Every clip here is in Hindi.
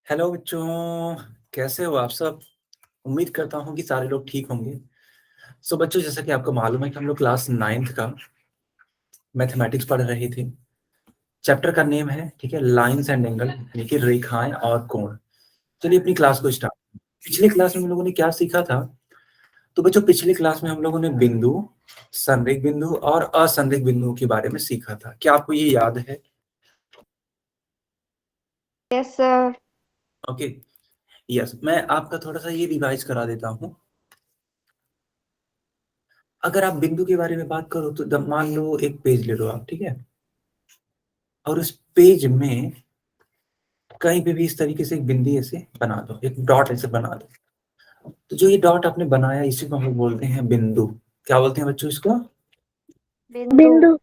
हेलो बच्चों, कैसे हो आप सब। उम्मीद करता हूँ कि सारे लोग ठीक होंगे। सो बच्चों, जैसा कि आपको मालूम है कि हम लोग क्लास 9th का मैथमेटिक्स पढ़ रहे थे। चैप्टर का नेम है, ठीक है, लाइंस एंड एंगल, यानी कि रेखाएं और कोण। चलिए अपनी क्लास को स्टार्ट। पिछले क्लास में हम लोगों ने क्या सीखा था? तो बच्चों, पिछली क्लास में हम लोगों ने बिंदु, संरेख बिंदु और असंरेख बिंदुओं के बारे में सीखा था। क्या आपको ये याद है? Yes sir. ओके, यस, मैं आपका थोड़ा सा ये रिवाइज करा देता हूँ। अगर आप बिंदु के बारे में बात करो तो मान लो एक पेज ले लो आप, ठीक है, और उस पेज में कहीं पे भी इस तरीके से एक बिंदी ऐसे बना दो, एक डॉट ऐसे बना दो। तो जो ये डॉट आपने बनाया इसी को हम लोग बोलते हैं बिंदु। क्या बोलते हैं बच्चों इसको? बिंदु।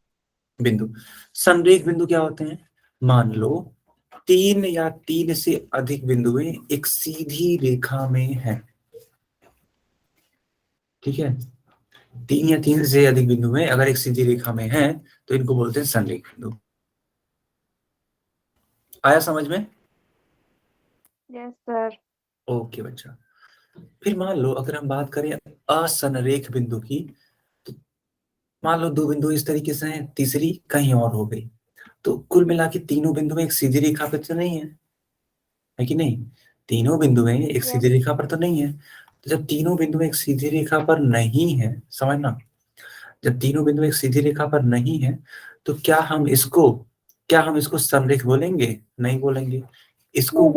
बिंदु। संरेख बिंदु क्या होते हैं? मान लो तीन या तीन से अधिक बिंदुएं एक सीधी रेखा में हैं, ठीक है। तीन या तीन से अधिक बिंदुएं अगर एक सीधी रेखा में हैं तो इनको बोलते हैं संरेख बिंदु। आया समझ में? Yes sir. ओके बच्चा। फिर मान लो अगर हम बात करें असंरेख बिंदु की, तो मान लो दो बिंदु इस तरीके से हैं, तीसरी कहीं और हो गई, तो कुल मिला के तीनों बिंदु एक सीधी रेखा पर तो नहीं है कि नहीं? तीनों बिंदुएं एक यस। सीधी रेखा पर तो नहीं है। तो जब तीनों बिंदु एक सीधी रेखा पर नहीं है, समझना, जब तीनों बिंदु एक सीधी रेखा पर नहीं है तो क्या हम इसको संरेख बोलेंगे? नहीं बोलेंगे। इसको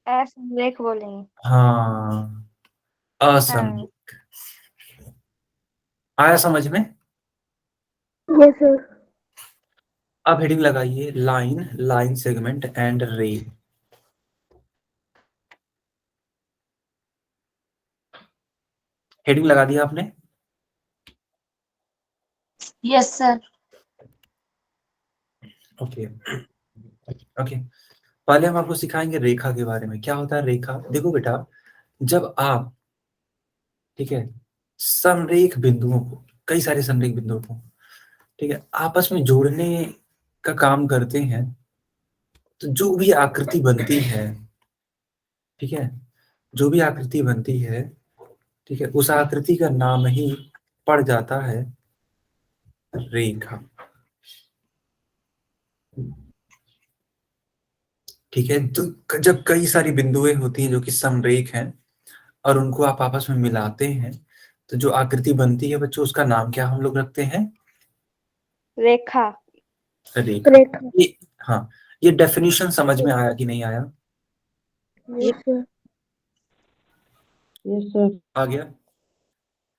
असंरेख बोलेंगे। हाँ, हाँ। असंरेख। आया समझ में? Yes sir. अब हेडिंग लगाइए, लाइन, लाइन सेगमेंट एंड रे। हेडिंग लगा दिया आपने? Yes sir. Okay okay. पहले हम आपको सिखाएंगे रेखा के बारे में। क्या होता है रेखा? देखो बेटा, जब आप, ठीक है, समरेख बिंदुओं को, कई सारे समरेख बिंदुओं को, ठीक है, आपस में जोड़ने का काम करते हैं, तो जो भी आकृति बनती है, ठीक है, जो भी आकृति बनती है, ठीक है, उस आकृति का नाम ही पड़ जाता है रेखा, ठीक है। तो जब कई सारी बिंदुएं होती हैं जो कि समरेख हैं और उनको आप आपस में मिलाते हैं, तो जो आकृति बनती है बच्चों, उसका नाम क्या हम लोग रखते हैं? रेखा। रेखा। ये, हाँ, ये डेफिनेशन समझ में आया कि नहीं आया? Yes sir. Yes sir. आ गया,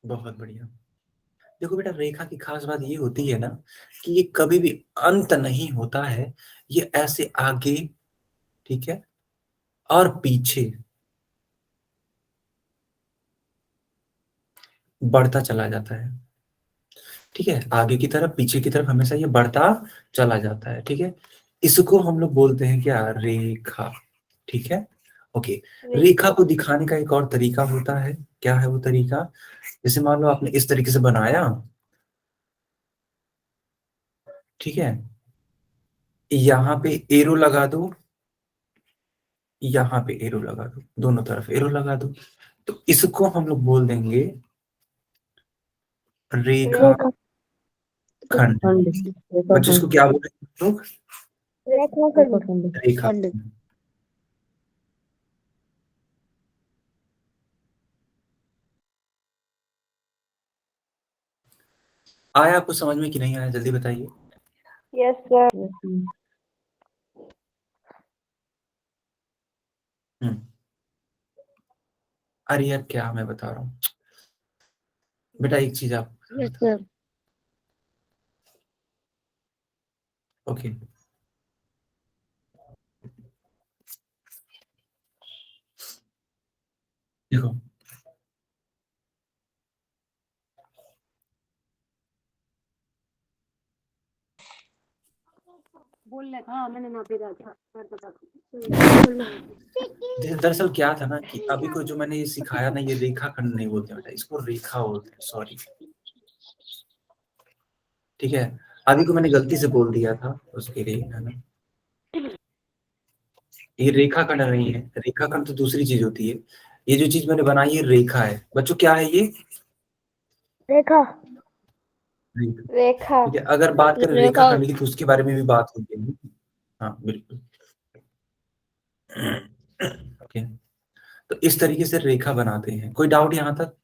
बहुत बढ़िया। देखो बेटा, रेखा की खास बात ये होती है ना कि ये कभी भी अंत नहीं होता है। ये ऐसे आगे, ठीक है, और पीछे बढ़ता चला जाता है, ठीक है, आगे की तरफ पीछे की तरफ हमेशा ये बढ़ता चला जाता है, ठीक है। इसको हम लोग बोलते हैं क्या? रेखा, ठीक है। ओके, रेखा को दिखाने का एक और तरीका होता है। क्या है वो तरीका? जैसे मान लो आपने इस तरीके से बनाया, ठीक है, यहाँ पे एरो लगा दो, यहाँ पे एरो लगा दो, दोनों तरफ एरो लगा दो, तो इसको हम लोग बोल देंगे रेखा खंड। खंड। बच्चों इसको क्या बोलेंगे हम लोग? रेखाखंड। रेखा खंड। खंड। आया आपको समझ में कि नहीं आया? जल्दी बताइए। Yes sir. हम्म। अरे यार, क्या मैं बता रहा हूँ बेटा, एक चीज आप, यस सर। ओके, देखो, बोल रहा था मैंने ना भेजा था। दरअसल क्या था ना कि अभी को जो मैंने ये सिखाया ना, ये रेखा खंड नहीं बोलते बेटा, इसको रेखा बोलते हैं, सॉरी, ठीक है। अभी को मैंने गलती से बोल दिया था, उसके लिए, है ना। ये रेखाखंड नहीं है, रेखाखंड तो दूसरी चीज होती है। ये जो चीज मैंने बनाई है रेखा है बच्चों। क्या है ये? रेखा। रेखा। रेखा। ठीक है, अगर बात करें रेखा। रेखाखंड की तो उसके बारे में भी बात होती है। हाँ बिल्कुल। ओके, तो इस तरीके से रेखा बनाते हैं। कोई डाउट यहाँ तक?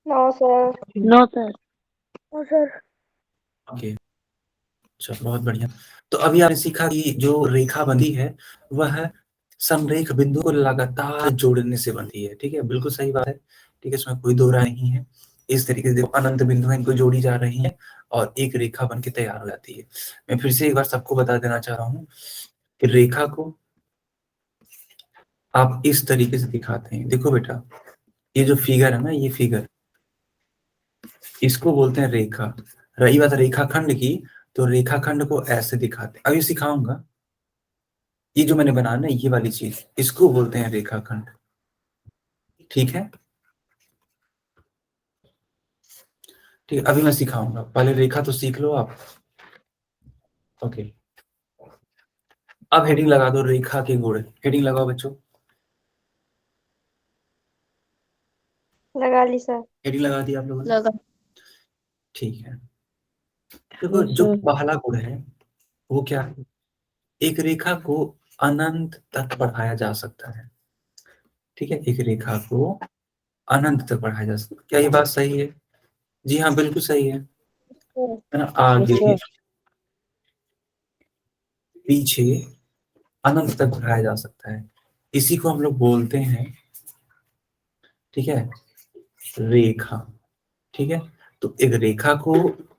No sir. No sir. No sir. Okay, चलो बहुत बढ़िया। तो अभी आपने सीखा कि जो रेखा बंधी है वह समरेख बिंदु को लगातार जोड़ने से बनती है। ठीक है, बिल्कुल सही बात है। ठीक है, इसमें कोई दो राय नहीं है। इस तरीके से देखो, अनंत बिंदु हैं, इनको जोड़ी जा रही हैं और एक रेखा बन के तैयार हो जाती है। मैं फिर से एक बार सबको बता देना चाह रहा हूँ कि रेखा को आप इस तरीके से दिखाते हैं। देखो बेटा, ये जो फिगर है ना, ये फिगर, इसको बोलते हैं रेखा। रही बात रेखाखंड की, तो रेखाखंड को ऐसे दिखाते हैं। अभी सिखाऊंगा। ये जो मैंने बनाया ना, ये वाली चीज, इसको बोलते हैं रेखाखंड। ठीक है, ठीक है, अभी मैं सिखाऊंगा। पहले रेखा तो सीख लो आप। ओके, अब हेडिंग लगा दो, रेखा के गुण। हेडिंग लगाओ बच्चों। लगा ली सर। हेडिंग लगा दी आप लोगों ने? लगा। ठीक है, देखो जो पहला गुण है वो क्या है? एक रेखा को अनंत तक बढ़ाया जा सकता है। ठीक है, एक रेखा को अनंत तक बढ़ाया जा सकता है। क्या ये बात सही है? जी हाँ, बिल्कुल सही है ना? आगे पीछे अनंत तक बढ़ाया जा सकता है। इसी को हम लोग बोलते हैं, ठीक है, रेखा। ठीक है, तो एक रेखा को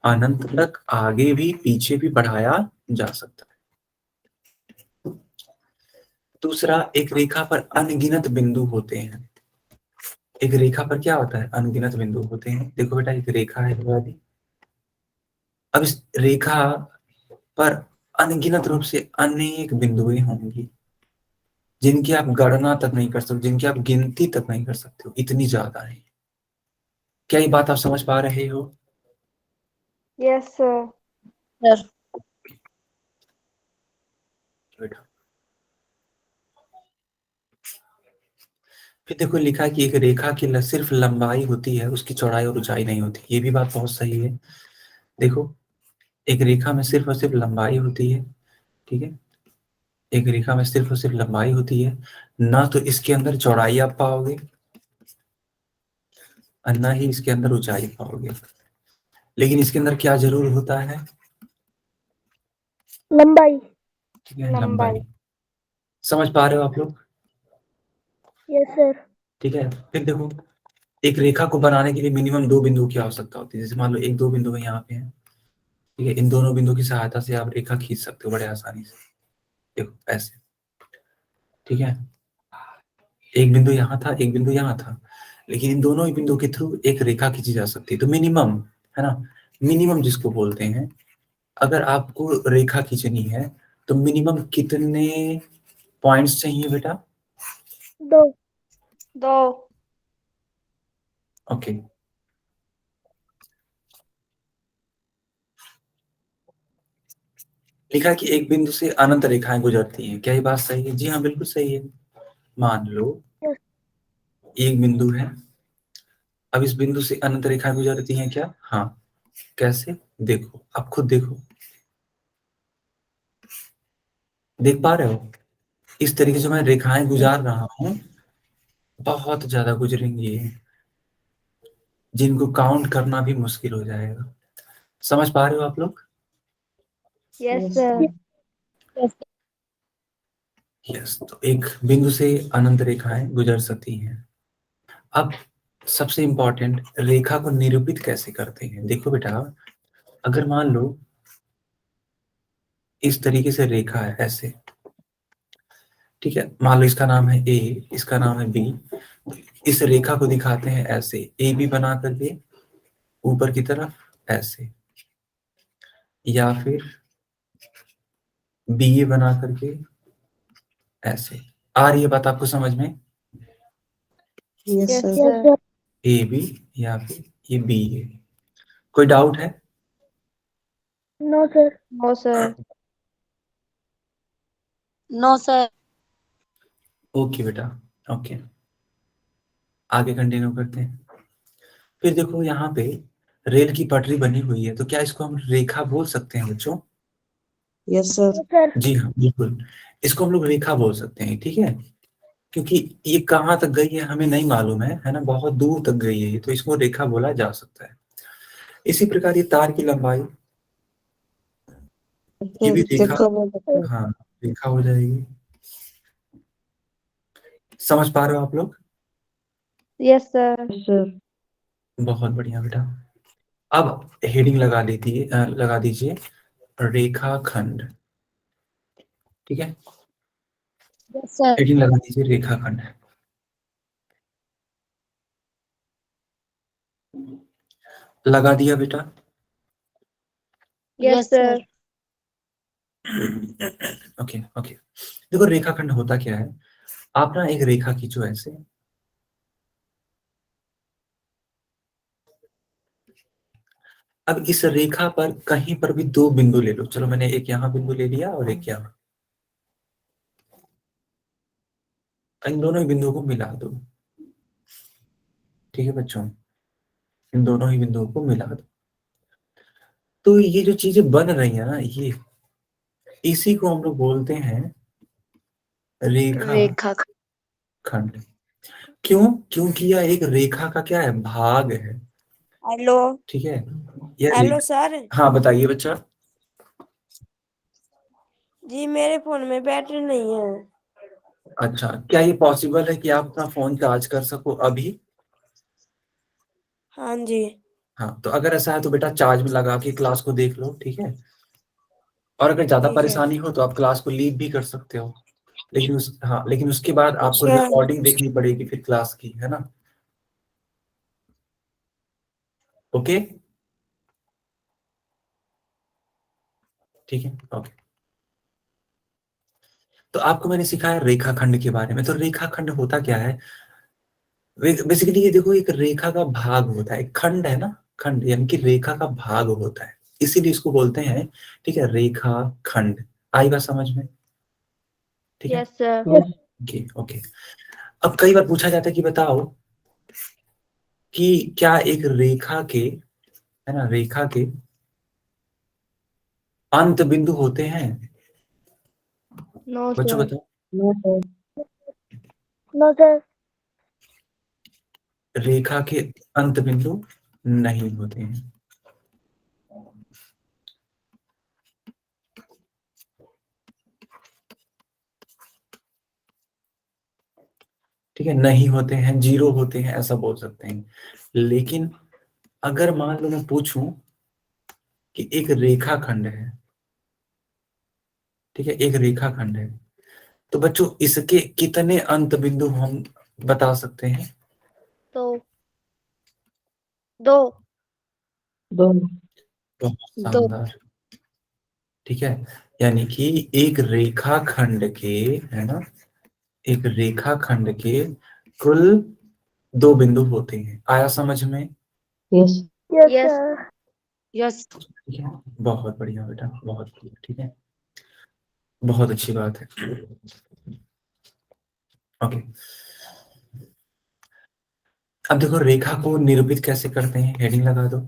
अनंत तक आगे भी पीछे भी बढ़ाया जा सकता है। दूसरा, एक रेखा पर अनगिनत बिंदु होते हैं। एक रेखा पर क्या होता है? अनगिनत बिंदु होते हैं। देखो बेटा, एक रेखा है वाली। अब इस रेखा पर अनगिनत रूप से अनेक बिंदुएं होंगी जिनकी आप गणना तक नहीं कर सकते, जिनकी आप गिनती तक नहीं कर सकते हो, इतनी ज्यादा है। क्या ये बात आप समझ पा रहे हो? Yes sir. सर। बेटा, फिर देखो लिखा है कि एक रेखा की सिर्फ लंबाई होती है, उसकी चौड़ाई और ऊंचाई नहीं होती। ये भी बात बहुत सही है। देखो, एक रेखा में सिर्फ और सिर्फ लंबाई होती है। ठीक है, एक रेखा में सिर्फ और सिर्फ लंबाई होती है, ना तो इसके अंदर चौड़ाई आप पाओगे और ना ही इसके अंदर ऊंचाई पाओगे। लेकिन इसके अंदर क्या जरूर होता है? लंबाई। ठीक है, लंबाई। लंबाई। समझ पा रहे हो आप लोग? Yes sir. ठीक है, फिर देखो, एक रेखा को बनाने के लिए मिनिमम दो बिंदु की आवश्यकता होती है। जैसे मान लो एक दो बिंदु यहाँ पे है। ठीक है, इन दोनों बिंदु की सहायता से आप रेखा खींच सकते हो बड़े आसानी से। देखो ऐसे। ठीक है, एक बिंदु यहाँ था, एक बिंदु यहाँ था, लेकिन इन दोनों ही बिंदु के थ्रू एक रेखा खींची जा सकती है। तो मिनिमम, है ना, मिनिमम जिसको बोलते हैं, अगर आपको रेखा खींचनी है तो मिनिमम कितने पॉइंट्स चाहिए बेटा? दो। दो। ओके, लिखा कि एक बिंदु से अनंत रेखाएं गुजरती हैं। क्या ये बात सही है? जी हाँ, बिल्कुल सही है। मान लो यस। एक बिंदु है, अब इस बिंदु से अनंत रेखाएं गुजरती हैं क्या? हाँ। कैसे? देखो, आप खुद देखो, देख पा रहे हो? इस तरीके से मैं रेखाएं गुजार रहा हूं, बहुत ज्यादा गुजरेंगी, जिनको काउंट करना भी मुश्किल हो जाएगा। समझ पा रहे हो आप लोग? Yes sir. यस। यस, तो एक बिंदु से अनंत रेखाएं गुजर सकती हैं। अब सबसे इंपॉर्टेंट, रेखा को निरूपित कैसे करते हैं? देखो बेटा, अगर मान लो इस तरीके से रेखा है ऐसे, ठीक है, मान लो इसका नाम है ए, इसका नाम है बी, इस रेखा को दिखाते हैं ऐसे, ए बी बना करके ऊपर की तरफ ऐसे, या फिर बी ए बना करके ऐसे। आ रही है बात आपको समझ में? Yes yes sir. Sir. A B या फिर ये बी ए। कोई डाउट है? No sir. No sir. No sir. Okay बेटा, ओके, आगे कंटिन्यू करते हैं। फिर देखो यहाँ पे रेल की पटरी बनी हुई है, तो क्या इसको हम रेखा बोल सकते हैं बच्चों? Yes sir. सर। जी हाँ, बिल्कुल, इसको हम लोग रेखा बोल सकते हैं, ठीक है। क्योंकि ये कहाँ तक गई है हमें नहीं मालूम है ना, बहुत दूर तक गई है ये, तो इसको रेखा बोला जा सकता है। इसी प्रकार ये तार की लंबाई, ये भी रेखा, देखो बोल सकते हैं। हाँ, रेखा हो जाएगी। समझ पा रहे हो आप लोग? Yes, sir. Yes sir. बहुत बढ़िया बेटा। अब हेडिंग लगा दीजिए रेखाखंड, ठीक है। Yes sir. हेडिंग लगा दीजिए रेखाखंड। लगा दिया बेटा? Yes, yes sir. Sir. Okay okay, देखो रेखाखंड होता क्या है। आप ना एक रेखा खींचो ऐसे, अब इस रेखा पर कहीं पर भी दो बिंदु ले लो। चलो मैंने एक यहाँ बिंदु ले लिया और एक यहाँ, इन दोनों ही बिंदुओं को मिला दो, ठीक है बच्चों, इन दोनों ही बिंदुओं को मिला दो। तो ये जो चीजें बन रही है ना, ये इसी को हम लोग बोलते हैं रेखा रेखा। खंड। क्यों? क्योंकि यह एक रेखा का क्या है, भाग है, हेलो। ठीक है। यह हेलो रेखा, सर हाँ बताइए बच्चा। जी, मेरे फोन में बैटरी नहीं है। अच्छा, क्या ये पॉसिबल है कि आप अपना फोन चार्ज कर सको अभी? हाँ जी। हाँ, तो अगर ऐसा है तो बेटा चार्ज में लगा के क्लास को देख लो, ठीक है। और अगर ज्यादा ठीक है। परेशानी हो तो आप क्लास को लीव भी कर सकते हो, लेकिन उसके बाद आपको अच्छा। रिकॉर्डिंग देखनी पड़ेगी फिर क्लास की, है ना। ओके, ठीक है, ओके। तो आपको मैंने सिखाया रेखाखंड के बारे में। तो रेखाखंड होता क्या है? बेसिकली ये देखो, एक रेखा का भाग होता है, खंड है ना, खंड यानी कि रेखा का भाग होता है, इसीलिए इसको बोलते हैं, ठीक है, रेखा खंड। आई बात समझ में? ठीक है, Yes, sir. Okay okay. अब कई बार पूछा जाता है कि बताओ कि क्या एक रेखा के, है ना, रेखा के अंत बिंदु होते हैं? No, बच्चों sir. बताओ। No sir. No sir. रेखा के अंत बिंदु नहीं होते हैं, ठीक है, नहीं होते हैं, जीरो होते हैं, ऐसा बोल सकते हैं। लेकिन अगर मान लो मैं पूछूं कि एक रेखा खंड है, ठीक है, एक रेखा खंड है, तो बच्चों इसके कितने अंत बिंदु हम बता सकते हैं? तो दो. दो। बहुत दो। शानदार, ठीक है। यानी कि एक रेखा खंड के, है ना, एक रेखा खंड के कुल दो बिंदु होते हैं। आया समझ में? Yes. Yes Yes. Sir. Yes. ठीक है, बहुत बढ़िया बेटा, बहुत बढ़िया, ठीक है, बहुत अच्छी बात है। ओके, अब देखो रेखा को निरूपित कैसे करते हैं, हेडिंग लगा दो।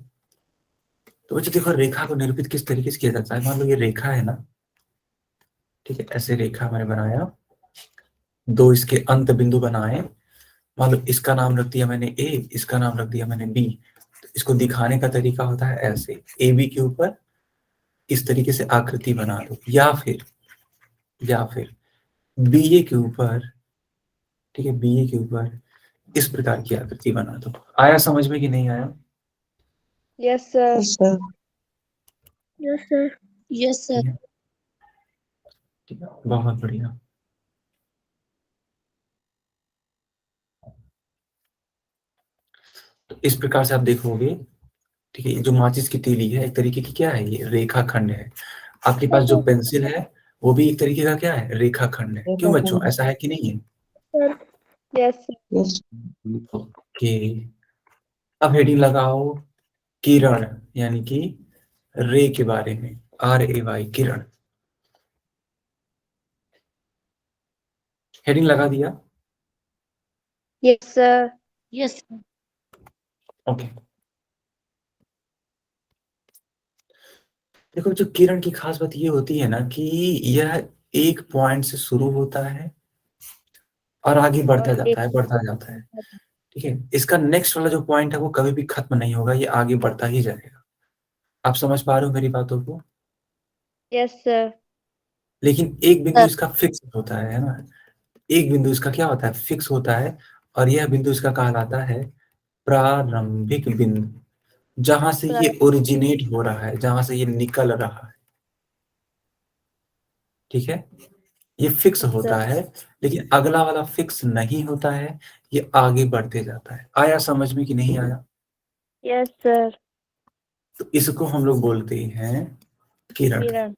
तो बच्चों देखो रेखा को निरूपित किस तरीके से किया जाता है। मान लो ये रेखा है ना, ठीक है, ऐसे रेखा मैंने बनाया, दो इसके अंत बिंदु बनाए। मान लो इसका नाम रख दिया मैंने ए, इसका नाम रख दिया मैंने बी। तो इसको दिखाने का तरीका होता है ऐसे, ए बी के ऊपर इस तरीके से आकृति बना दो, या फिर बी ए के ऊपर, ठीक है, बी ए के ऊपर इस प्रकार की आकृति बना दो। आया समझ में कि नहीं आया? Yes, sir. Yes sir. Yes sir. Yes ठीक सर। है, ठीक है, बहुत बढ़िया। तो इस प्रकार से आप देखोगे, ठीक है, ये जो माचिस की तीली है एक तरीके की क्या है, ये रेखा खंड है। आपके पास जो पेंसिल है वो भी एक तरीके का क्या है, रेखा खंड है। क्यों बच्चों, ऐसा है कि नहीं है? Sir. Yes, sir. Yes. Okay, अब हेडिंग लगाओ किरण, यानी कि रे के बारे में, RAY, किरण। हेडिंग लगा दिया? Yes, sir. Yes, sir. Okay. देखो, जो किरण की खास बात ये होती है ना कि यह एक पॉइंट से शुरू होता है और आगे बढ़ता और जाता है, बढ़ता जाता है। ठीक है, इसका नेक्स्ट वाला जो पॉइंट है वो कभी भी खत्म नहीं होगा, ये आगे बढ़ता ही जाएगा। आप समझ पा रहे हो मेरी बातों को? Yes, sir. लेकिन एक बिंदु सर। इसका फिक्स होता है ना, एक बिंदु इसका क्या होता है, फिक्स होता है, और यह बिंदु इसका कहलाता है प्रारंभिक बिंदु, जहां से ये ओरिजिनेट हो रहा है, जहां से ये निकल रहा है। ठीक है, ये फिक्स Yes, होता sir. है, लेकिन अगला वाला फिक्स नहीं होता है, ये आगे बढ़ते जाता है। आया समझ में कि नहीं आया? Yes, sir. तो इसको हम लोग बोलते हैं किरण। Kiran.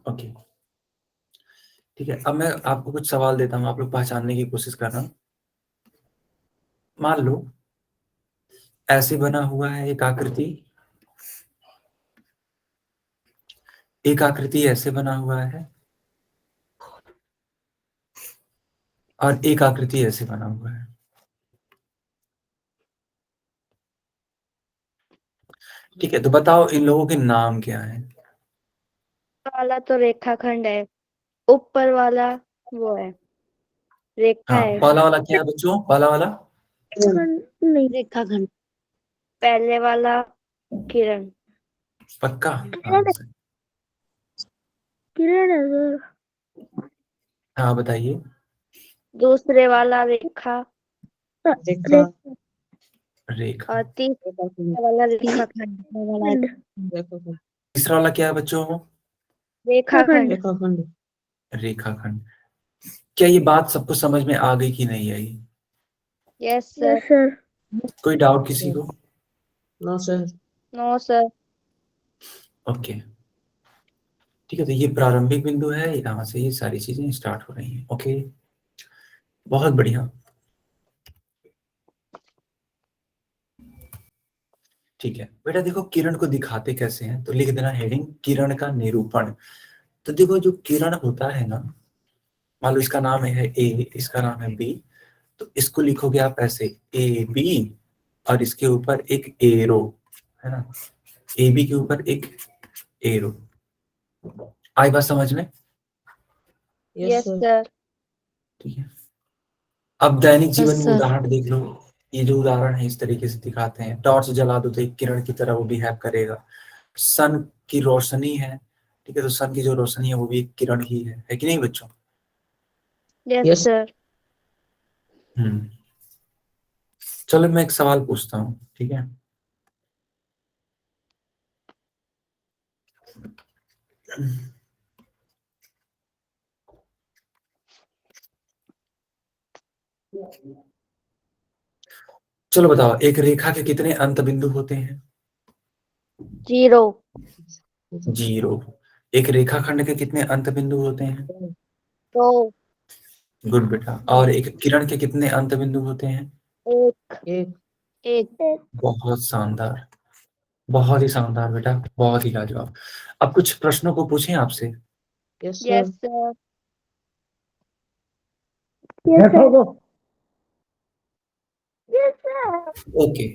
ओके, ठीक है। अब मैं आपको कुछ सवाल देता हूँ, आप लोग पहचानने की कोशिश करना। मान लो ऐसे बना हुआ है एक आकृति, एक आकृति ऐसे बना हुआ है, और एक आकृति ऐसे बना हुआ है। ठीक है, तो बताओ इन लोगों के नाम क्या है? वाला तो रेखाखंड है, ऊपर वाला वो है, रेखा हाँ, है। पहला वाला क्या है बच्चों? पहला वाला नहीं, रेखाखंड। पहले वाला किरण। पक्का? हाँ, किरण है, किरण है सर। हाँ बताइए। दूसरे वाला रेखा रेखा। रेखा। और तीसरा वाला रेखाखंड। रेखाखंड। तीसरा वाला क्या है बच्चों? रेखाखंड। रेखाखंड। रेखाखंड। क्या ये बात सबको समझ में आ गई कि नहीं आई? Yes yes sir. सर। कोई डाउट किसी को? No sir. No sir. Okay, ठीक है। तो ये प्रारंभिक बिंदु है, यहाँ से ये सारी चीजें स्टार्ट हो रही हैं। ओके, बहुत बढ़िया। ठीक है बेटा, देखो किरण को दिखाते कैसे हैं, तो लिख देना हेडिंग किरण का निरूपण। तो देखो, जो किरण होता है ना, मान लो इसका नाम है ए, इसका नाम है बी, तो इसको लिखोगे आप ऐसे ए बी, और इसके ऊपर एक एरो, है ना, ए बी के ऊपर एक एरो। आई बात समझ में? Yes yes sir. सर। ठीक है, अब दैनिक जीवन में सर। उदाहरण देख लो। ये जो उदाहरण है इस तरीके से दिखाते हैं, टॉर्च जला दो तो एक किरण की तरह वो बिहेव करेगा। सन की रोशनी है, ठीक है, तो सन की जो रोशनी है वो भी एक किरण ही है कि नहीं बच्चों? Yes yes. सर। हम्म। चलो मैं एक सवाल पूछता हूँ, ठीक है। चलो बताओ, एक रेखा के कितने अंत बिंदु होते हैं? जीरो। जीरो। एक रेखाखंड के कितने अंत बिंदु होते हैं? दो। गुड बेटा। और एक किरण के कितने अंत बिंदु होते हैं? एक। एक। एक। बहुत शानदार, बहुत ही शानदार बेटा, बहुत ही लाजवाब। अब कुछ प्रश्नों को पूछें आपसे। Yes yes sir. Sir. Yes sir. Yes sir. Okay,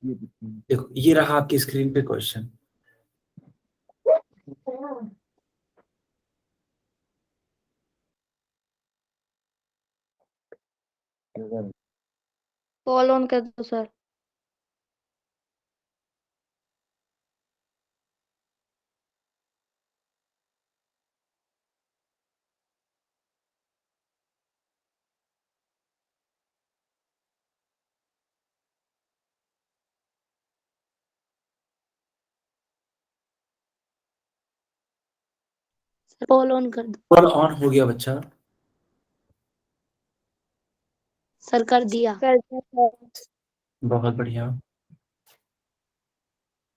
देखो ये रहा आपकी स्क्रीन पे क्वेश्चन। कॉल ऑन कर दो सर। कॉल ऑन कर दो। कॉल ऑन हो गया बच्चा? सर कर दिया। कर दो सर। बहुत बढ़िया।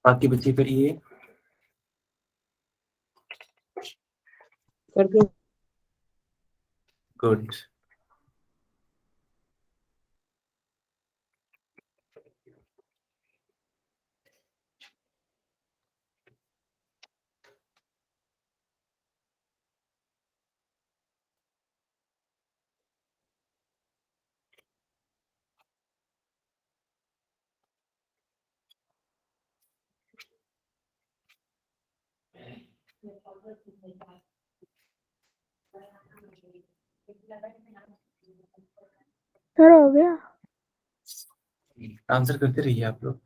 बाकी बच्चे करिए। करके। गुड। सर हो गया। आंसर करते रहिए आप लोग।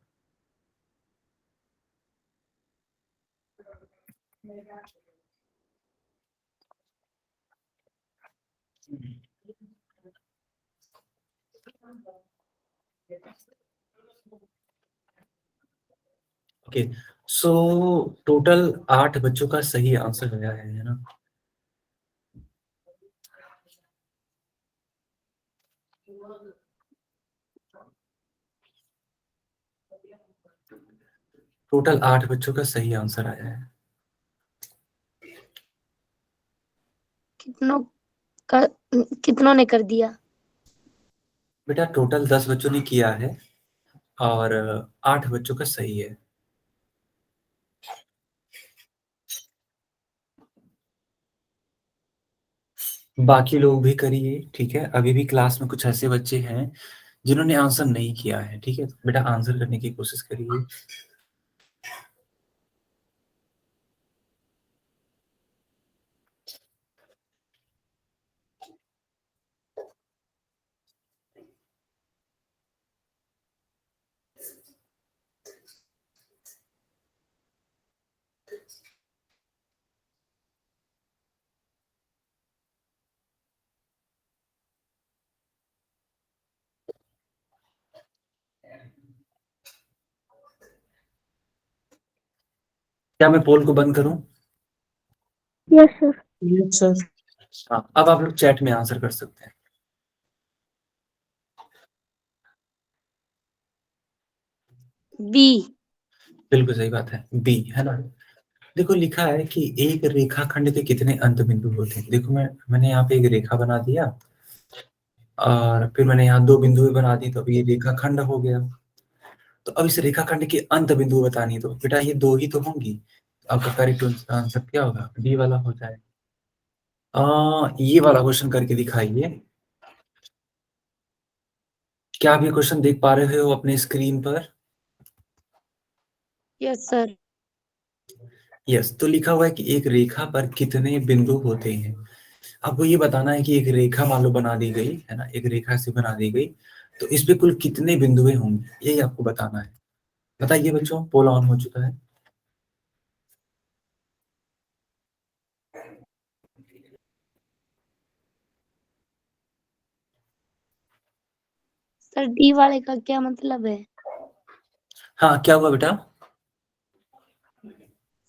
ओके, सो टोटल 8 बच्चों का सही आंसर आया है ना। टोटल 8 बच्चों का सही आंसर आया है। कितनों का कितनों ने कर दिया? बेटा टोटल 10 बच्चों ने किया है और 8 बच्चों का सही है। बाकी लोग भी करिए, ठीक है। अभी भी क्लास में कुछ ऐसे बच्चे हैं जिन्होंने आंसर नहीं किया है, ठीक है। बेटा आंसर करने की कोशिश करिए। क्या मैं पोल को बंद करूं? Yes sir. Yes, sir. हाँ, अब आप लोग चैट में आंसर कर सकते हैं। बी। बिल्कुल सही बात है, बी है ना। देखो लिखा है कि एक रेखाखंड के कितने अंत बिंदु होते हैं। देखो मैंने यहाँ पे एक रेखा बना दिया और फिर मैंने यहाँ 2 बिंदु बना दी, तो अब ये रेखाखंड हो गया। तो अब इस रेखाखंड के अंत बिंदु बतानी, तो बेटा ये 2 ही तो होंगी। आपका करेक्ट आंसर क्या होगा? डी वाला हो जाए। ये वाला क्वेश्चन करके दिखाइए। क्या आप ये क्वेश्चन देख पा रहे हो अपने स्क्रीन पर? Yes sir. यस, तो लिखा हुआ है कि एक रेखा पर कितने बिंदु होते हैं। आपको ये बताना है कि एक रेखा मान लो बना दी गई है ना, एक रेखा से बना दी गई, तो इस पे कुल कितने बिंदुएं होंगे, यही आपको बताना है। बताइए बच्चों, पोल ऑन हो चुका है। सर डी वाले का क्या मतलब है? हाँ, क्या हुआ बेटा?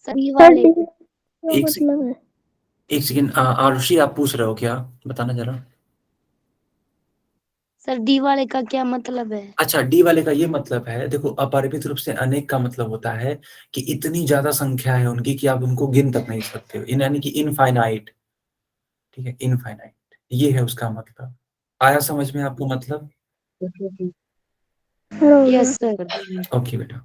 सर डी सर वाले डी क्या एक मतलब है? एक सेकेंड, आरुषि आप पूछ रहे हो क्या? बताना जरा। सर डी वाले का क्या मतलब है? अच्छा, डी वाले का ये मतलब है, देखो अपरिमित रूप से अनेक का मतलब होता है कि इतनी ज्यादा संख्या है उनकी कि आप उनको गिन तक नहीं सकते हो, यानी कि इनफाइनाइट। ठीक है, इनफाइनाइट, ये है उसका मतलब। आया समझ में आपको मतलब? सर हो गया। Yes sir. ओके बेटा,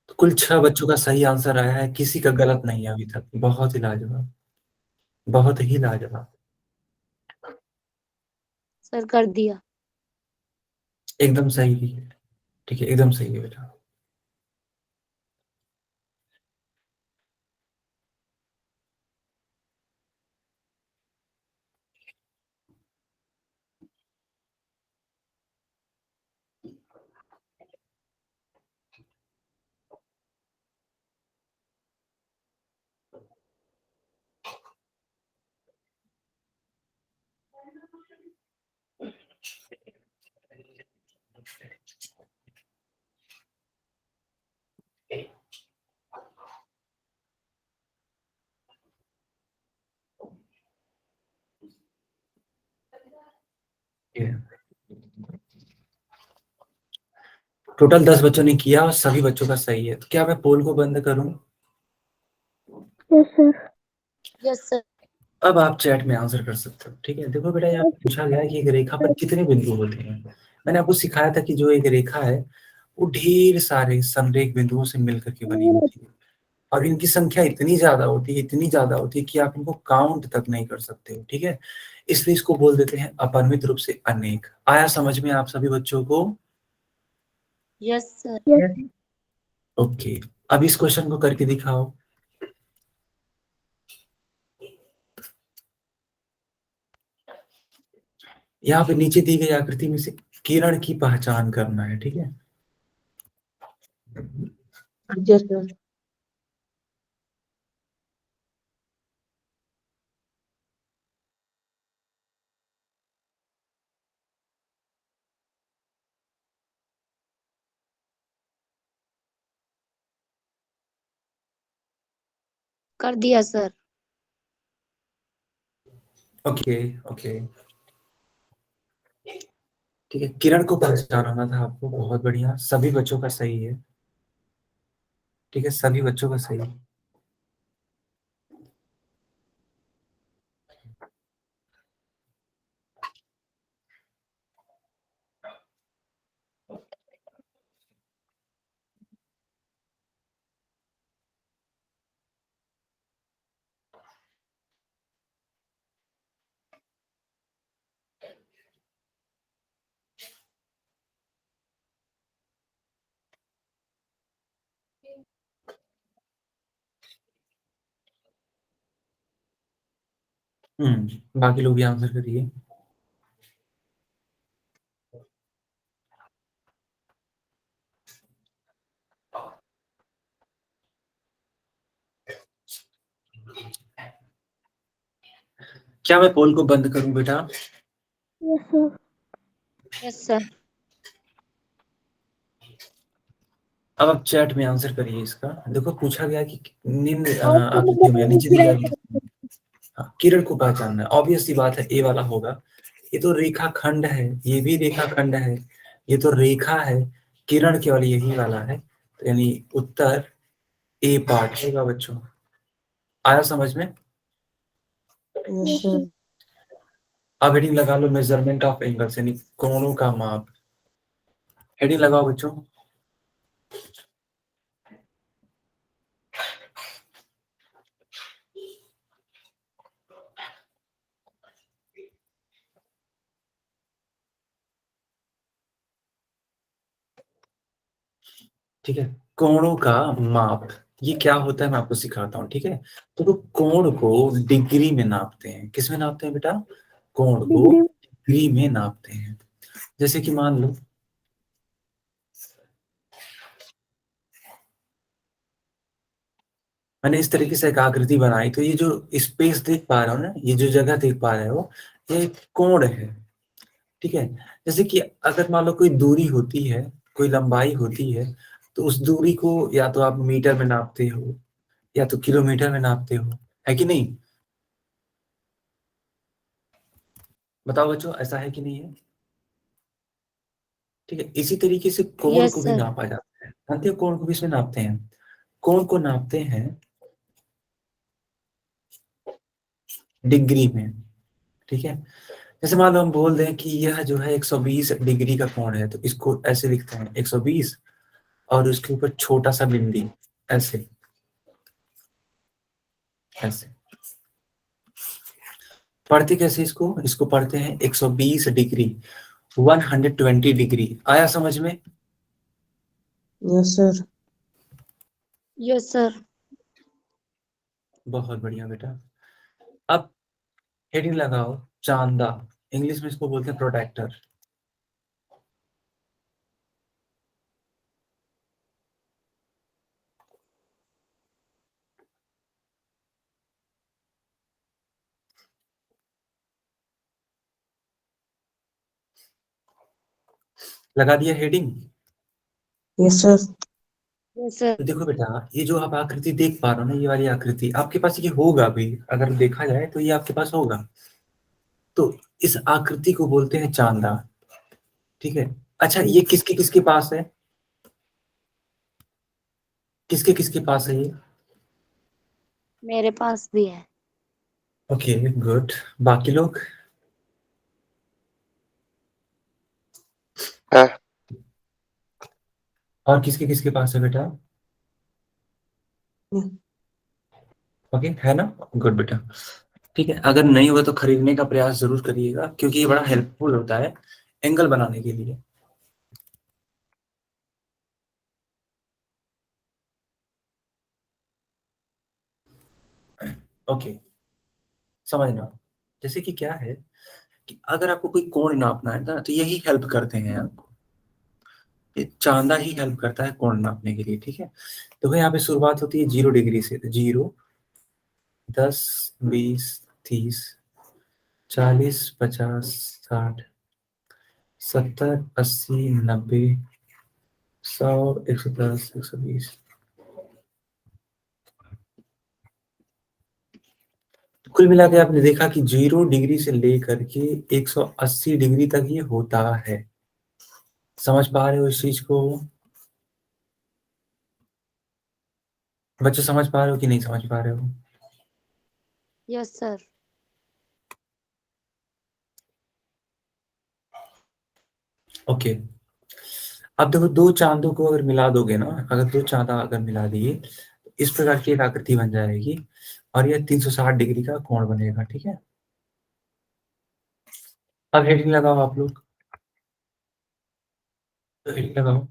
तो कुल 6 बच्चों का सही आंसर आया है, किसी का गलत नहीं है अभी तक। बहुत ही लाजवाब, बहुत ही लाजवाब। सर कर दिया। एकदम सही है, ठीक है, एकदम सही है बेटा। टोटल 10 बच्चों ने किया और सभी बच्चों का सही है। तो क्या मैं पोल को बंद करूं? Yes sir. Yes sir. अब आप चैट में आंसर कर सकते हो, ठीक है। देखो बेटा, यहाँ पूछा गया है कि एक रेखा पर कितने बिंदु होते हैं। मैंने आपको सिखाया था कि जो एक रेखा है वो ढेर सारे समरेख बिंदुओं से मिलकर के बनी होती है और इनकी संख्या इतनी ज्यादा होती है, इतनी ज्यादा होती है कि आप इनको काउंट तक नहीं कर सकते हो, ठीक है। इसलिए इसको बोल देते हैं अपरिमित रूप से अनेक। आया समझ में आप सभी बच्चों को? Yes sir. यस। ओके, अब इस क्वेश्चन को करके दिखाओ। यहाँ पे नीचे दी गई आकृति में से किरण की पहचान करना है, ठीक है। Yes, sir. कर दिया सर। ओके ओके, ठीक है, किरण को पहचाना था आपको, बहुत बढ़िया, सभी बच्चों का सही है, ठीक है, सभी बच्चों का सही है। बाकी लोग भी आंसर करिए। क्या मैं पोल को बंद करूं बेटा? Yes sir. Yes sir. अब आप चैट में आंसर करिए इसका। देखो पूछा गया कि निम्न और आकृतियों में नीचे दी गई हाँ, किरण को पहचानना है, ऑब्वियस सी बात है ए वाला होगा। ये तो रेखा खंड है, ये भी रेखा खंड है, ये तो रेखा है, किरण केवल यही वाला है, तो यानी उत्तर ए पार्ट होगा बच्चों। आया समझ में? Yes, sir. अब हेडिंग लगा लो, मेजरमेंट ऑफ एंगल्स यानी कोणों का माप। हेडिंग लगाओ बच्चों। ठीक है, कोणों का माप ये क्या होता है मैं आपको सिखाता हूँ, ठीक है। तो वो कोण को डिग्री में नापते हैं। किस में नापते हैं बेटा? कोण को डिग्री। डिग्री में नापते हैं। जैसे कि मान लो मैंने इस तरीके से एक आकृति बनाई, तो ये जो स्पेस देख पा रहे हो ना, ये जो जगह देख पा रहे हो, ये कोण है, ठीक है। जैसे कि अगर मान लो कोई दूरी होती है, कोई लंबाई होती है, तो उस दूरी को या तो आप मीटर में नापते हो या तो किलोमीटर में नापते हो, है कि नहीं? बताओ बच्चों, ऐसा है कि नहीं है? ठीक है, इसी तरीके से कोण को यस भी सर। नापा जाता है। जानते हो कोण को किसमें नापते हैं? कोण को नापते हैं डिग्री में, ठीक है। जैसे मान लो हम बोल दें कि यह जो है 120 डिग्री का कोण है, तो इसको ऐसे लिखते हैं 120, और उसके ऊपर छोटा सा बिंदी, ऐसे ऐसे पढ़ते कैसे इसको? इसको पढ़ते हैं 120 डिग्री, 120 डिग्री। आया समझ में? Yes, sir. Yes sir. बहुत बढ़िया बेटा। अब हेडिंग लगाओ, चांदा। इंग्लिश में इसको बोलते हैं प्रोटेक्टर। लगा दिया heading? Yes, sir. Yes sir. तो देखो बेटा, ये जो आप आकृति देख पा रहे हो ना, ये वाली आकृति आपके पास ये होगा भी, अगर देखा जाए तो ये आपके पास होगा। तो इस आकृति को बोलते हैं चांदा, ठीक है। अच्छा, ये किसके किसके पास है? किसके किसके पास है ये? मेरे पास भी है। Okay good. बाकी लोग? हाँ। और किसके किसके पास है बेटा? हम्म। ओके है ना, गुड बेटा। ठीक है, अगर नहीं हुआ तो खरीदने का प्रयास जरूर करिएगा, क्योंकि ये बड़ा हेल्पफुल होता है एंगल बनाने के लिए। ओके, समझना। जैसे कि क्या है कि अगर आपको कोई कोण नापना है ना तो यही हेल्प करते हैं आपको, ये चांदा ही हेल्प करता है कोण नापने के लिए, ठीक है। तो यहाँ पे शुरुआत होती है 0 डिग्री से, तो 0, 10, 20, 30, 40, 50, 60, 70, 80, 90, 100, 110, 120। कुल मिला के आपने देखा कि 0 डिग्री से लेकर के 180 डिग्री तक ये होता है। समझ पा रहे हो इस चीज को बच्चों? समझ पा रहे हो कि नहीं समझ पा रहे हो? Yes sir. ओके। अब देखो, दो चांदों को अगर मिला दोगे ना, अगर दो चांदा अगर मिला दिए तो इस प्रकार की एक आकृति बन जाएगी और यह 360 डिग्री का कोण बनेगा, ठीक है। अब हेडिंग लगाओ आप लोग, तो हेडिंग लगाओ।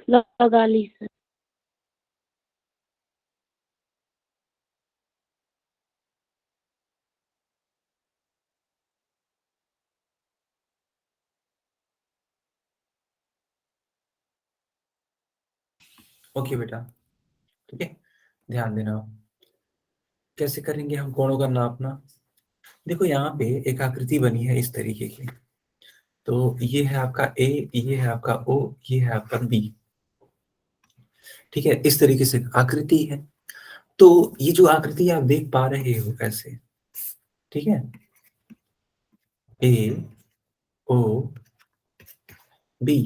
लगा ली सर। ओके बेटा, ठीक है, ध्यान देना। कैसे करेंगे हम कोणों का नापना? देखो यहाँ पे एक आकृति बनी है इस तरीके की, तो ये है आपका ए, ये है आपका ओ, ये है आपका बी, ठीक है। इस तरीके से आकृति है। तो ये जो आकृति आप देख पा रहे हो ऐसे, ठीक है, ए ओ बी,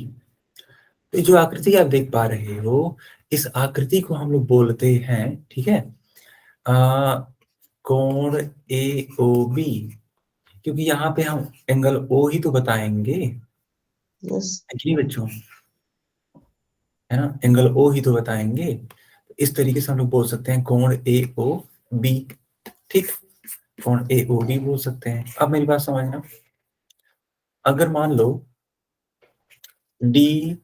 तो ये जो आकृति आप देख पा रहे हो, इस आकृति को हम लोग बोलते हैं, ठीक है, कोण ए ओ बी, क्योंकि यहाँ पे हम एंगल ओ ही तो बताएंगे, यस है कि नहीं बच्चों? है ना, एंगल ओ ही तो बताएंगे। इस तरीके से हम लोग बोल सकते हैं कोण ए ओ बी, ठीक, कोण ए ओ बी बोल सकते हैं। अब मेरी बात समझना, अगर मान लो डी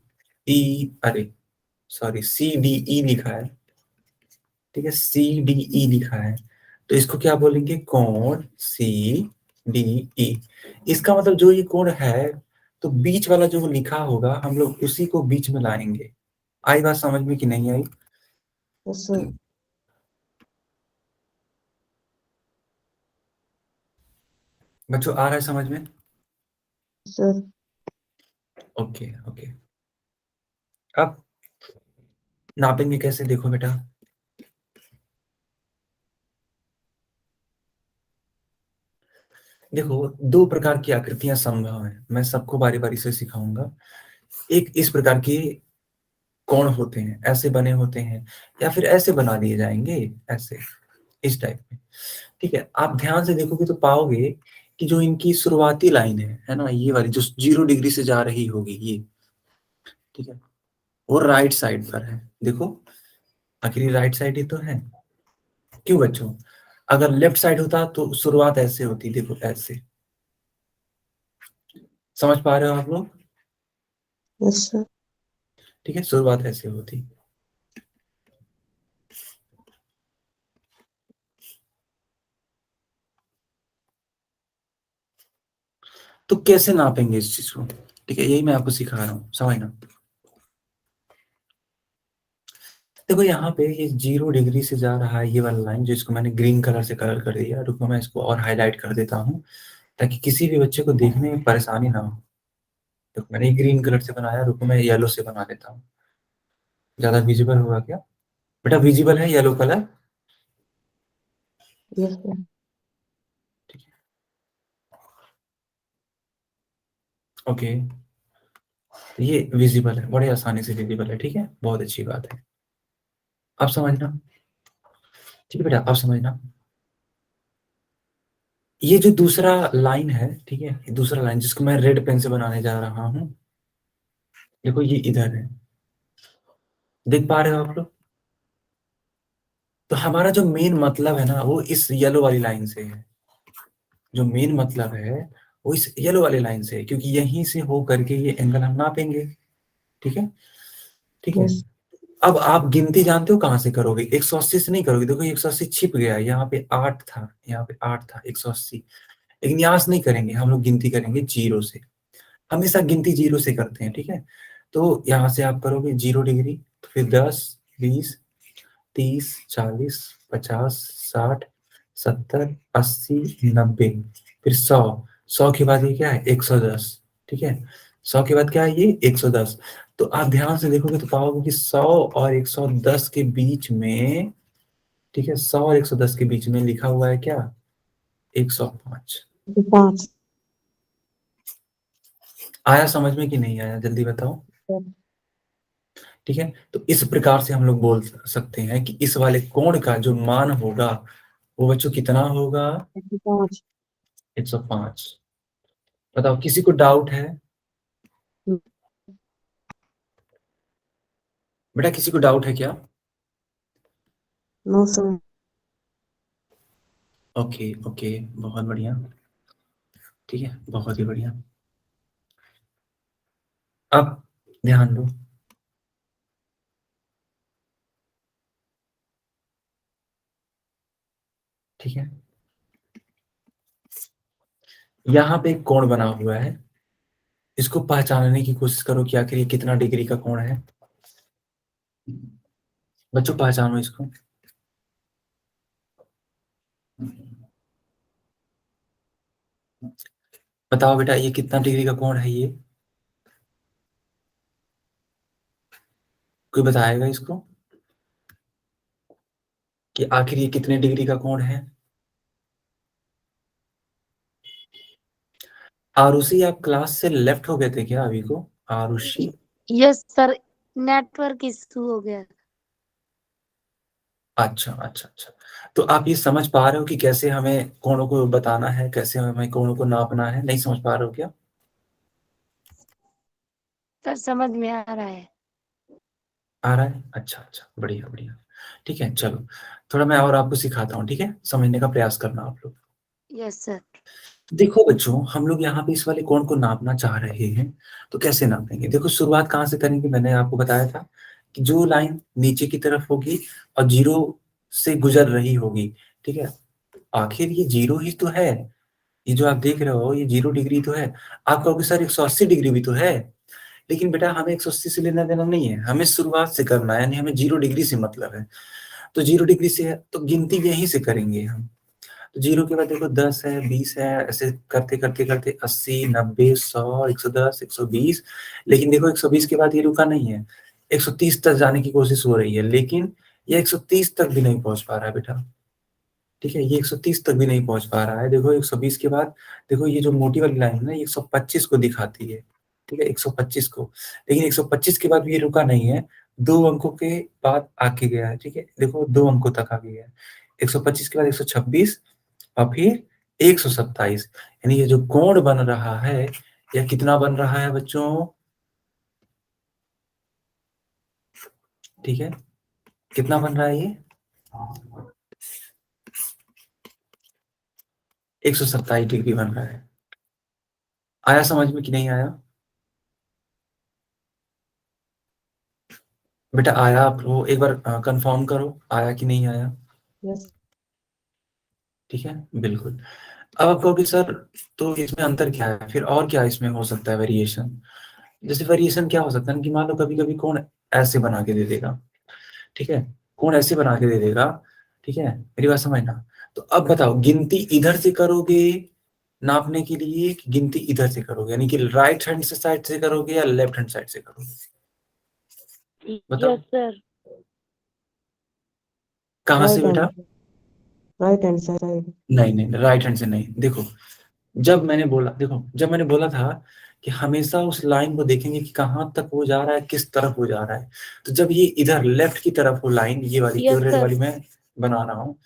ई, अरे सॉरी, सी डी ई लिखा है, ठीक है, सी डी ई लिखा है, तो इसको क्या बोलेंगे? कोण सी डी ई। इसका मतलब जो ये कोण है, तो बीच वाला जो लिखा होगा हम लोग उसी को बीच में लाएंगे। आई बात समझ में कि नहीं आई? Yes sir. बच्चों आ रहा है समझ में? Sir okay okay. अब नापेंगे कैसे, देखो बेटा, देखो दो प्रकार की आकृतियां संभव है, मैं सबको बारी बारी से सिखाऊंगा। एक इस प्रकार के कोण होते हैं, ऐसे बने होते हैं, या फिर ऐसे बना दिए जाएंगे, ऐसे, इस टाइप में, ठीक है। आप ध्यान से देखोगे तो पाओगे कि जो इनकी शुरुआती लाइन है ना, ये वाली जो 0 डिग्री से जा रही होगी ये, ठीक है, वो राइट साइड पर है। देखो आखिरी राइट साइड ही तो है। क्यों बच्चों? अगर लेफ्ट साइड होता तो शुरुआत ऐसे होती, देखो ऐसे। समझ पा रहे हो आप लोग? Yes sir. ठीक है, शुरुआत ऐसे होती। तो कैसे नापेंगे इस चीज को? ठीक है, यही मैं आपको सिखा रहा हूँ, समझना। देखो यहाँ पे ये 0 डिग्री से जा रहा है ये वाला लाइन, जिसको मैंने ग्रीन कलर से कलर कर दिया। रुको मैं इसको और हाईलाइट कर देता हूँ ताकि किसी भी बच्चे को देखने में परेशानी ना हो। तो मैंने ग्रीन कलर से बनाया, रुको मैं येलो से बना देता हूँ। ज्यादा विजिबल होगा क्या बेटा? विजिबल है येलो कलर? Yes sir. ठीक है, ओके, तो ये विजिबल है, बड़े आसानी से विजिबल है, ठीक है, बहुत अच्छी बात है। अब समझना, ठीक है बेटा, अब समझना, ये जो दूसरा लाइन है, ठीक है, ये दूसरा लाइन जिसको मैं रेड पेन से बनाने जा रहा हूँ, देखो ये इधर है, देख पा रहे हो आप लोग? तो हमारा जो मेन मतलब है ना, वो इस येलो वाली लाइन से है। जो मेन मतलब है वो इस येलो वाले लाइन से है, क्योंकि यहीं से हो करके ये एंगल हम नापेंगे। ठीक है, ठीक है। Yes. अब आप गिनती जानते हो कहाँ से करोगे? 180 से नहीं करोगे। देखो 180 छिप गया, यहाँ पे 8 था, यहाँ पे 8 था 180, लेकिन यहाँ से नहीं करेंगे, हम लोग गिनती करेंगे 0 से। हमेशा गिनती 0 से करते हैं। ठीक है, तो यहाँ से आप करोगे 0 डिग्री, तो फिर 10, 20, 30, 40, 50, 60, 70, 80, 90, फिर 100। 100 के बाद ये क्या है? 110। ठीक है, 100 के बाद क्या है? ये 110। तो आप ध्यान से देखोगे तो पाओगे कि 100 और 110 के बीच में, ठीक है, 100 और 110 के बीच में लिखा हुआ है क्या? 105। 5. आया समझ में कि नहीं आया? जल्दी बताओ। ठीक है, तो इस प्रकार से हम लोग बोल सकते हैं कि इस वाले कोण का जो मान होगा वो बच्चों कितना होगा? 5. 105। बताओ, किसी को डाउट है? बेटा किसी को डाउट है क्या? No, sir. ओके ओके, बहुत बढ़िया। ठीक है, बहुत ही बढ़िया। अब ध्यान दो, ठीक है, यहाँ पे एक कोण बना हुआ है, इसको पहचानने की कोशिश करो कि आखिर ये कितना डिग्री का कोण है। बच्चों पहचानो इसको। बताओ बेटा, ये कितना डिग्री का कोण है? ये कोई बताएगा इसको कि आखिर ये कितने डिग्री का कोण है? आरुषि, आप क्लास से लेफ्ट हो गए थे क्या अभी को? Arushi, yes sir, network issue हो गया। अच्छा अच्छा अच्छा। तो आप ये समझ पा रहे हो कि कैसे हमें कोणों को बताना है, कैसे हमें कोणों को नापना है? नहीं समझ पा रहे हो क्या? सर समझ में आ रहा है। आ रहा है, अच्छा अच्छा, बढ़िया बढ़िया। ठीक है, चलो थोड़ा मैं और आपको सिखाता हूँ। ठीक है, समझने का प्रयास करना आप लोग। Yes sir. देखो बच्चों, हम लोग यहाँ पे इस वाले कोण को नापना चाह रहे हैं, तो कैसे नापेंगे? देखो शुरुआत कहाँ से करेंगे? मैंने आपको बताया था कि जो लाइन नीचे की तरफ होगी और 0 से गुजर रही होगी, ठीक है, आखिर ये 0 ही तो है। ये जो आप देख रहे हो ये 0 डिग्री तो है। आप कहोगे सर 180 डिग्री भी तो है, लेकिन बेटा हमें 180 से लेना देना नहीं है, हमें शुरुआत से करना है, यानी हमें 0 डिग्री से मतलब है। तो 0 डिग्री से है तो गिनती यहीं से करेंगे हम। तो 0 के बाद देखो 10 है, 20 है, ऐसे करते करते करते 80, 90, 100, 110, 120, लेकिन देखो 120 के बाद ये रुका नहीं है, 130 तक जाने की कोशिश हो रही है, लेकिन ये 130 तक भी नहीं पहुंच पा रहा है बेटा। ठीक है, ये 130 तक भी नहीं पहुंच पा रहा है। देखो 120 के बाद देखो ये जो मोटी वाली लाइन है ना, ये 125 को दिखाती है। ठीक है, 125 को, लेकिन 125 के बाद भी ये रुका नहीं है, 2 अंकों के बाद आके गया है। ठीक है, देखो 2 अंकों तक आ गया है। 125 के बाद 126 और फिर 127, यानी ये जो कोण बन रहा है, यह कितना बन रहा है बच्चों? ठीक है, कितना बन रहा है ये? 127 डिग्री बन रहा है। आया समझ में कि नहीं आया? बेटा आया? आप लोग एक बार कंफर्म करो आया कि नहीं आया। Yes. ठीक है, बिल्कुल। अब आप कहोगे सर तो इसमें अंतर क्या है, फिर और क्या इसमें हो सकता है वेरिएशन? जैसे वेरिएशन क्या हो सकता है कि मान लो कभी कभी कौन ऐसे बना के दे देगा, ठीक है, कौन ऐसे बना के दे देगा, ठीक है, मेरी बात समझना। तो अब बताओ, गिनती इधर से करोगे नापने के लिए कि गिनती इधर से करोगे, यानी कि राइट हैंड से साइड से करोगे या लेफ्ट हैंड साइड से करोगे? बताओ यस सर। कहाँ से Right बेटा? hand. Right hand side. नहीं नहीं, राइट हैंड से नहीं। देखो जब मैंने बोला था कि हमेशा उस लाइन को देखेंगे कि कहाँ तक वो जा रहा है, किस तरफ वो जा रहा है। तो जब ये इधर लेफ्ट की तरफ हो लाइन, ये वाली यस जो रेड सर। वाली मैं बना रहा हूँ,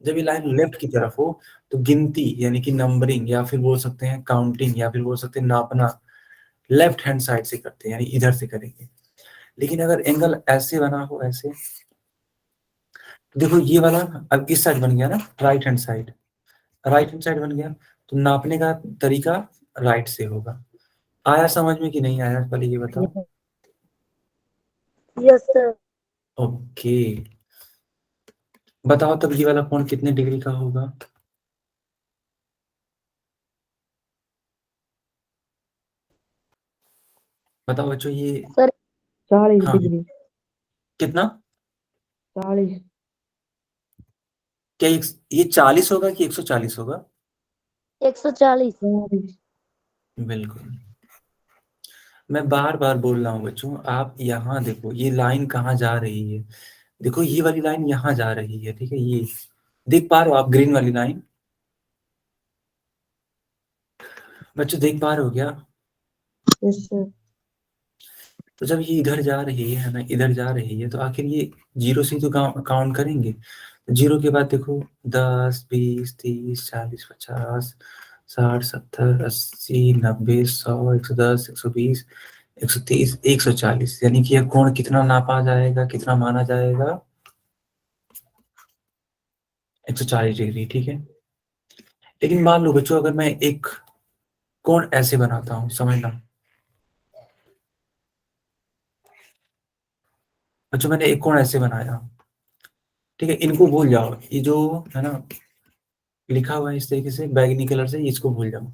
जब ये लाइन लेफ्ट की तरफ हो तो गिनती यानी कि नंबरिंग या फिर बोल सकते हैं काउंटिंग या फिर बोल सकते हैं नापना लेफ्ट हैंड साइड से करते हैं, यानी इधर से करेंगे। लेकिन अगर एंगल ऐसे बना हो, ऐसे, देखो ये वाला अब इस साइड बन गया ना, राइट हैंड साइड बन गया, तो नापने का तरीका राइट से होगा। आया समझ में कि नहीं आया, पहले ये बताओ। Yes sir. ओके, बताओ तब ये वाला कोण कितने डिग्री का होगा? बताओ बच्चों ये। सर 40 हाँ, डिग्री। कितना? 40। क्या ये 40 होगा कि 140 होगा? 140। 40। बिल्कुल। मैं बार बार बोल रहा हूँ बच्चों, आप यहाँ देखो ये लाइन कहाँ जा रही है। देखो ये वाली लाइन यहाँ जा रही है, ठीक है, ये देख पा रहे हो आप ग्रीन वाली लाइन? बच्चों देख पा रहे हो क्या? Yes sir. तो जब ये इधर जा रही है ना, इधर जा रही है, तो आखिर ये जीरो से ही तो काउंट करेंगे। जीरो के बाद देखो 10 20 30 40 50 60 70 80 90 100 110 120 130 140, यानी कि यह कोण कितना नापा जाएगा, कितना माना जाएगा? 140 डिग्री, ठीक है। लेकिन मान लो बच्चों, अगर मैं एक कोण ऐसे बनाता हूँ, समझना बच्चों, मैंने एक कोण ऐसे बनाया, ठीक है, इनको भूल जाओ, ये जो है ना लिखा हुआ है इस तरीके से बैगनी कलर से, इसको भूल जाओ,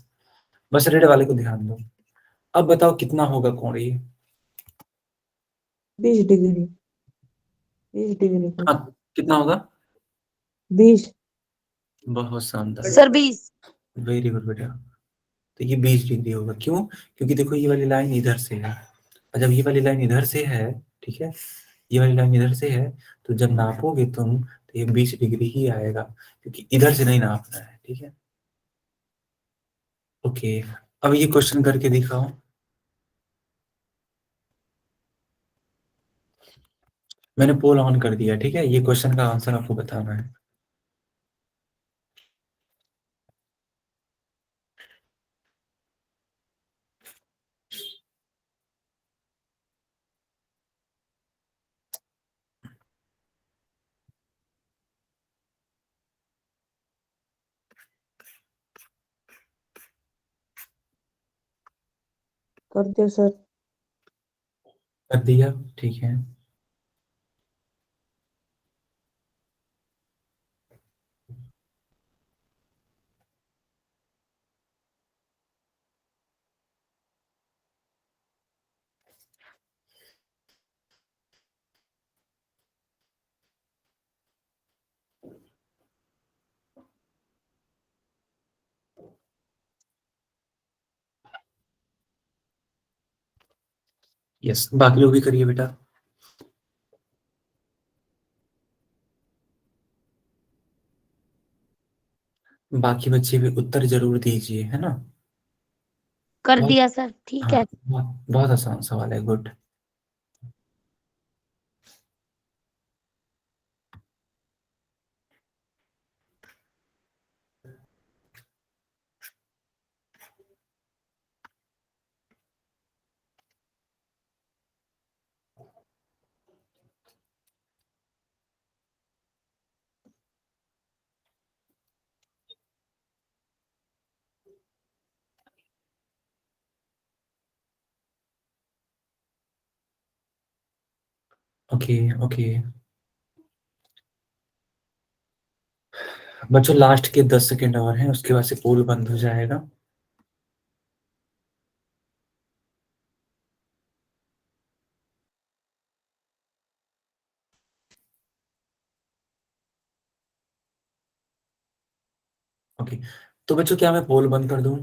बस रेड वाले को ध्यान दो। अब बताओ कितना होगा कोण ये? 20 डिग्री। 20 डिग्री का। हाँ, कितना होगा? 20। बहुत शानदार, सर 20। वेरी गुड बेटा। तो ये 20 डिग्री होगा, क्यों? क्योंकि देखो ये वाली लाइन इधर से है, और जब ये वाली लाइन इधर से है, ठीक है, ये वाली लाइन इधर से है, तो जब नापोगे तुम तो ये 20 डिग्री ही आएगा, क्योंकि इधर से नहीं नापना है, ठीक है। ओके, अब ये क्वेश्चन करके दिखाओ। मैंने पोल ऑन कर दिया, ठीक है, ये क्वेश्चन का आंसर आपको बताना है। कर दो सर। कर दिया, ठीक है। यस, बाकी लोग भी करिए बेटा। बाकी बच्चे भी उत्तर जरूर दीजिए, है ना। कर बहुत, दिया सर, ठीक हाँ, है। बहुत बहुत आसान सवाल है, गुड। ओके ओके बच्चों, लास्ट के 10 सेकेंड और हैं, उसके बाद से पोल बंद हो जाएगा। ओके, तो बच्चों क्या मैं पोल बंद कर दूं?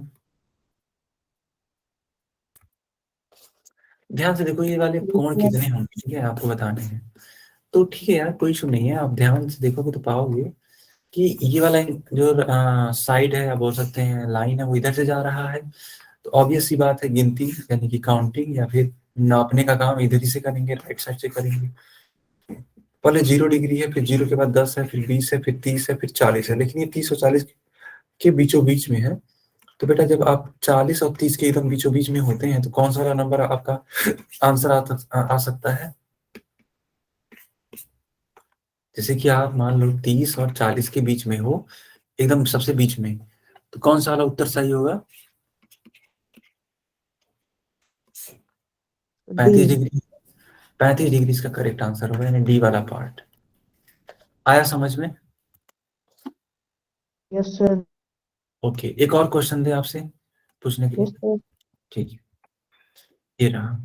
ध्यान से देखो, ये वाले कोण कितने होंगे, ठीक है, आपको बताने हैं। तो ठीक है यार, कोई इशू नहीं है, आप ध्यान से देखोगे तो पाओगे कि ये वाला जो साइड है, आप बोल सकते हैं लाइन है, वो इधर से जा रहा है। तो ऑब्वियस सी बात है, गिनती यानी कि काउंटिंग या फिर नापने का काम इधर ही से करेंगे, राइट साइड से करेंगे। पहले 0 डिग्री है, फिर 0 के बाद 10 है, फिर 20 है, फिर 30 है, फिर 40 है, लेकिन ये 30 और 40 के बीचों बीच में है। तो बेटा जब आप 40 और 30 के एकदम बीचों बीच में होते हैं, तो कौन सा वाला नंबर आपका आंसर आ सकता है? जैसे कि आप मान लो 30 और 40 के बीच में हो, एकदम सबसे बीच में, तो कौन सा वाला उत्तर सही होगा? पैंतीस डी। डिग्री 35 डिग्री इसका करेक्ट आंसर होगा, यानी डी वाला पार्ट। आया समझ में? Yes sir. ओके, एक और क्वेश्चन दे आपसे पूछने के यस लिए। सर। ठीक है, ये रहा,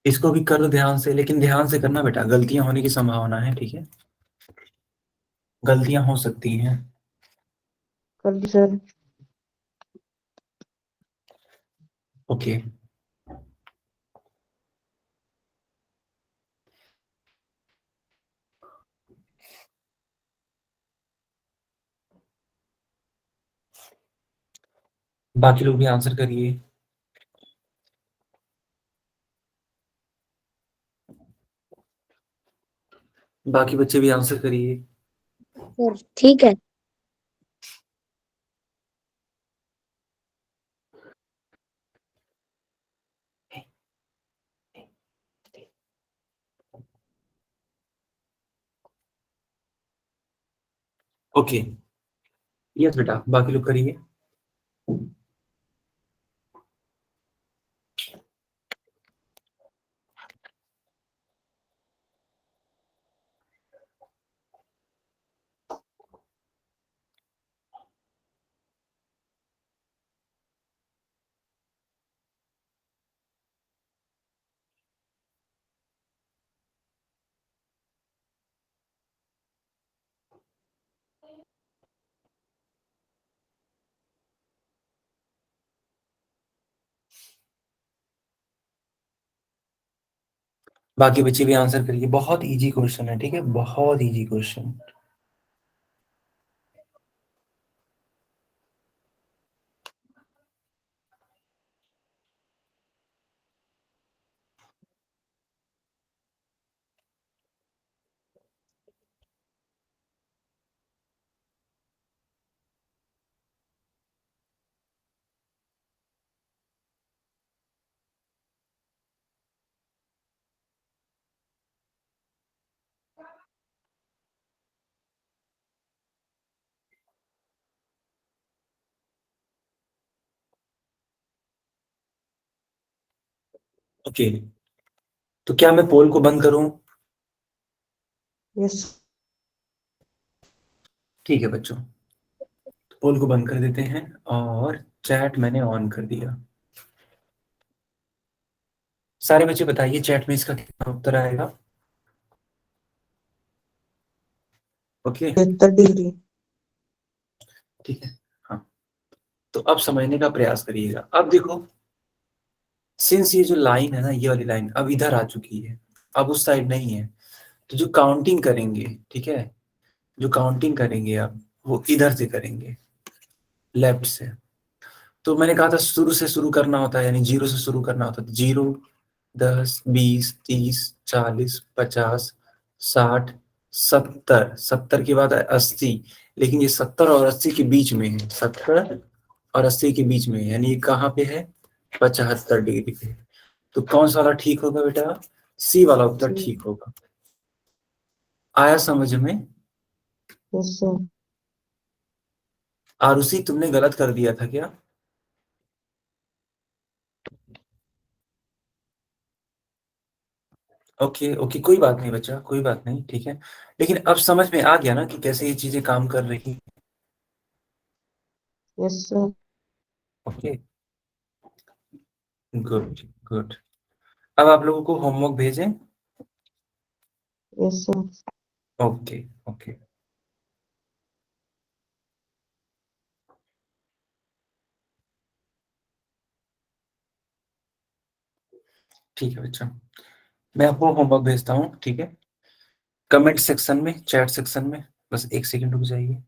इसको भी कर लो ध्यान से, लेकिन ध्यान से करना बेटा, गलतियां होने की संभावना है, ठीक है, गलतियां हो सकती हैं। कर दी सर। ओके, बाकी लोग भी आंसर करिए। बाकी बच्चे भी आंसर करिए। सर ठीक है। ओके, यस बेटा, बाकी लोग करिए। बाकी बच्चे भी आंसर करिए, बहुत इजी क्वेश्चन है, ठीक है, बहुत इजी क्वेश्चन। ओके, तो क्या मैं पोल को बंद करूं? यस। ठीक है बच्चों, पोल को बंद कर देते हैं और चैट मैंने ऑन कर दिया। सारे बच्चे बताइए चैट में इसका कितना उत्तर आएगा। Okay, 73 degree. ठीक है, हाँ, तो अब समझने का प्रयास करिएगा। अब देखो, सिंस ये जो लाइन है ना, ये वाली लाइन अब इधर आ चुकी है, अब उस साइड नहीं है, तो जो काउंटिंग करेंगे, ठीक है, जो काउंटिंग करेंगे अब वो इधर से करेंगे, लेफ्ट से। तो मैंने कहा था शुरू से शुरू करना होता है, यानी जीरो से शुरू करना होता है। 0, 10, 20, 30, 40, 50, 60, 70, 70 के बाद 80, लेकिन ये 70 और 80 के बीच में है, 70 और 80 के बीच में है, यानी ये कहाँ पे है, 75 डिग्री पे। तो कौन सा वाला ठीक होगा बेटा? सी वाला उत्तर ठीक होगा। आया समझ में? Yes sir. आरुषि, तुमने गलत कर दिया था क्या? ओके ओके, कोई बात नहीं बच्चा, कोई बात नहीं, ठीक है, लेकिन अब समझ में आ गया ना कि कैसे ये चीजें काम कर रही। Yes sir. Okay, good good. अब आप लोगों को होमवर्क भेजें? Yes sir. ओके ओके, ठीक है बच्चा, मैं आपको होमवर्क भेजता हूँ, ठीक है, कमेंट सेक्शन में, चैट सेक्शन में, बस एक सेकंड रुक जाइए।